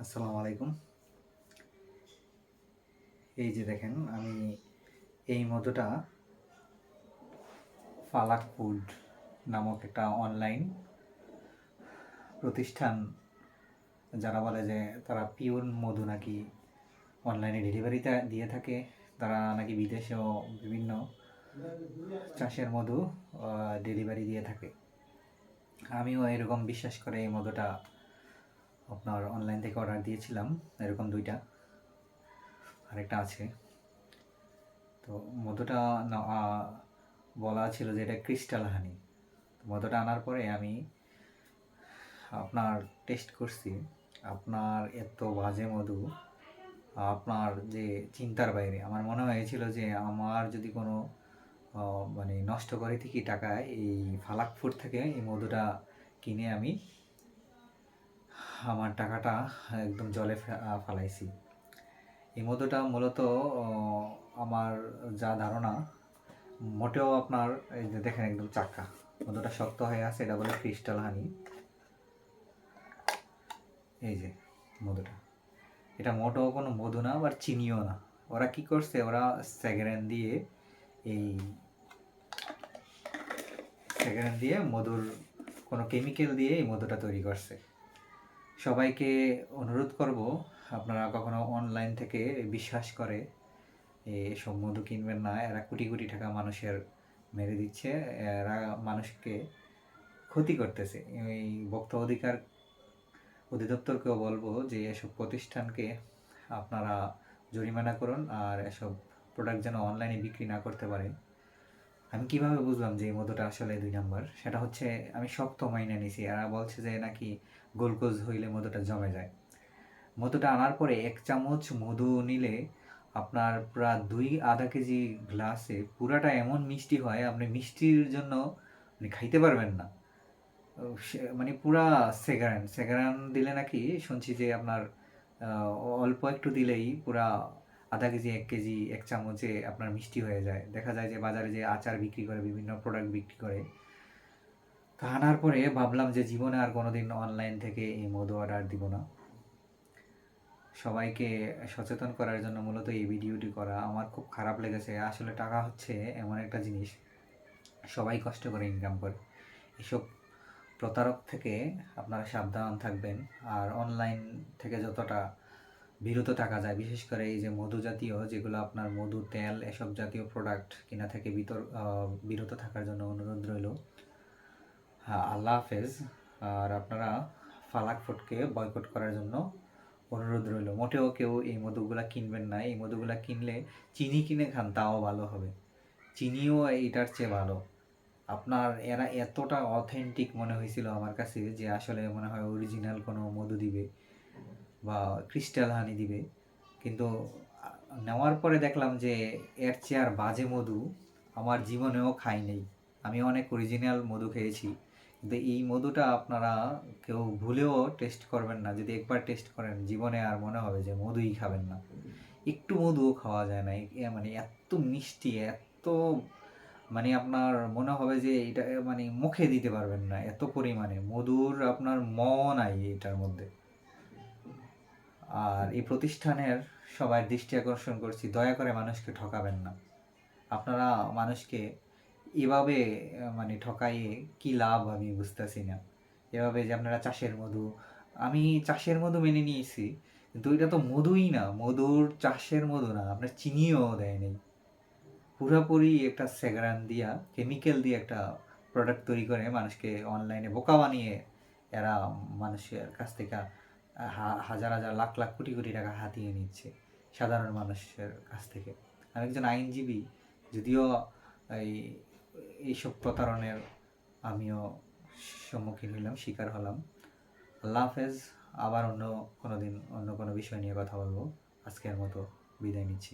আসসালামু আলাইকুম। এই যে দেখেন আমি এই মধুটা ফালাক ফুড নামক একটা অনলাইন প্রতিষ্ঠান, যারা বলে যে তারা পিওর মধু নাকি অনলাইনে ডেলিভারিতে দিয়ে থাকে, তারা নাকি বিদেশেও বিভিন্ন চাষের মধু ডেলিভারি দিয়ে থাকে। আমিও এরকম বিশ্বাস করে এই মধুটা আপনার অনলাইন থেকে অর্ডার দিয়েছিলাম, এরকম দুইটা, আরেকটা আছে। তো মধুটা বলা ছিল যে এটা ক্রিস্টাল হানি। মধুটা আনার পরে আমি আপনার টেস্ট করছি, আপনার এত বাজে মধু, আপনার যে চিন্তার বাইরে। আমার মনে হয়েছিল যে আমার যদি কোনো মানে নষ্ট করে থেকে টাকায় এই ফালাক ফুড থেকে এই মধুটা কিনে আমি আমার টাকাটা একদম জলে ফালাইছি। এই মধুটা মূলত আমার যা ধারণা, মোটেও আপনার এই যে দেখেন একদম চাক্কা মধুটা শক্ত হয়ে আছে, এটা বলে ক্রিস্টাল হানি। এই যে মধুটা, এটা মোটেও কোনো মধু না, আবার চিনিও না। ওরা কি করছে, ওরা স্যাগারেন দিয়ে মধুর কোনো কেমিক্যাল দিয়ে এই মধুটা তৈরি করছে। সবাইকে অনুরোধ করব, আপনারা কখনো অনলাইন থেকে বিশ্বাস করে এসব মধু কিনবেন না। এরা কোটি কোটি টাকা মানুষের মেরে দিচ্ছে, এরা মানুষকে ক্ষতি করতেছে। এই ভোক্তা অধিকার অধিদপ্তরকেও বলবো যে এসব প্রতিষ্ঠানকে আপনারা জরিমানা করুন, আর এসব প্রোডাক্ট যেন অনলাইনে বিক্রি না করতে পারে। আমি কিভাবে বুঝলাম যে এই মধুটা আসলে 2 নাম্বার? সেটা হচ্ছে আমি শক্ত মাইনে নিছি। এরা বলছে যে নাকি গ্লুকোজ হইলে মধুটা জমে যায়। মধুটা আনার পরে 1 চামচ মধু নিলে আপনার প্রায় আধা কেজি গ্লাসে পুরাটা এমন মিষ্টি হয়, আপনি মিষ্টির জন্য খাইতে পারবেন না। মানে পুরা সেগারান দিলে নাকি শুনছি যে আপনার অল্প একটু দিলেই পুরা আধা কেজি 1 কেজি 1 চামচে আপনার মিষ্টি হয়ে যায়। দেখা যায় যে বাজারে যে আচার বিক্রি করে, বিভিন্ন প্রোডাক্ট বিক্রি করে। তো আনার পরে ভাবলাম যে জীবনে আর কোনোদিন অনলাইন থেকে এই মধু অর্ডার দিব না। সবাইকে সচেতন করার জন্য মূলত এই ভিডিওটি করা। আমার খুব খারাপ লেগেছে। আসলে টাকা হচ্ছে এমন একটা জিনিস, সবাই কষ্ট করে ইনকাম করে। এসব প্রতারক থেকে আপনারা সাবধান থাকবেন, আর অনলাইন থেকে যতটা বিরত থাকা যায়, বিশেষ করে এই যে মধু জাতীয় যেগুলো আপনার মধু, তেল, এসব জাতীয় প্রোডাক্ট কিনা থেকে বিরত থাকার জন্য অনুরোধ রইল। হ্যাঁ, আল্লাহ হাফেজ। আর আপনারা ফালাক ফুডকে বয়কট করার জন্য অনুরোধ রইল। মোটেও কেউ এই মধুগুলা কিনবেন না। এই মধুগুলা কিনলে চিনি কিনে খান, তাও ভালো হবে। চিনিও এইটার চেয়ে ভালো। আপনার এরা এতটা অথেন্টিক মনে হয়েছিল আমার কাছে যে আসলে মনে হয় অরিজিনাল কোনো মধু দিবে বা ক্রিস্টাল হানি দিবে, কিন্তু নেওয়ার পরে দেখলাম যে এর চেয়ে আর বাজে মধু আমার জীবনেও খাই নেই। আমি অনেক অরিজিনাল মধু খেয়েছি, কিন্তু এই মধুটা আপনারা কেউ ভুলেও টেস্ট করবেন না। যদি একবার টেস্ট করেন জীবনে আর মনে হবে যে মধুই খাবেন না। একটু মধুও খাওয়া যায় না। মানে এত মিষ্টি, এত মানে আপনার মনে হবে যে এটা মানে মুখে দিতে পারবেন না, এত পরিমাণে মধুর আপনার নাই এটার মধ্যে। আর এই প্রতিষ্ঠানের সবার দৃষ্টি আকর্ষণ করছি, দয়া করে মানুষকে ঠকাবেন না। আপনারা মানুষকে এভাবে মানে ঠকাইয়ে কি লাভ আমি বুঝতেছি না। এভাবে যে আপনারা চাষের মধু, আমি চাষের মধু মেনে নিয়েছি, কিন্তু এটা তো মধুই না, মধুর চাষের মধু না, আপনার চিনিও দেয় নেই। পুরোপুরি একটা সেগ্রান দিয়া, কেমিক্যাল দিয়ে একটা প্রোডাক্ট তৈরি করে মানুষকে অনলাইনে বোকা বানিয়ে এরা মানুষের কাছ থেকে হাজার হাজার লাখ লাখ কোটি কোটি টাকা হাতিয়ে নিচ্ছে সাধারণ মানুষের কাছ থেকে। আমি একজন আইনজীবী, যদিও এই এইসব প্রতারণের আমিও সম্মুখীন হলাম, শিকার হলাম। আল্লাহ হাফেজ। আবার অন্য কোনো দিন অন্য কোনো বিষয় নিয়ে কথা বলবো। আজকের মতো বিদায় নিচ্ছি।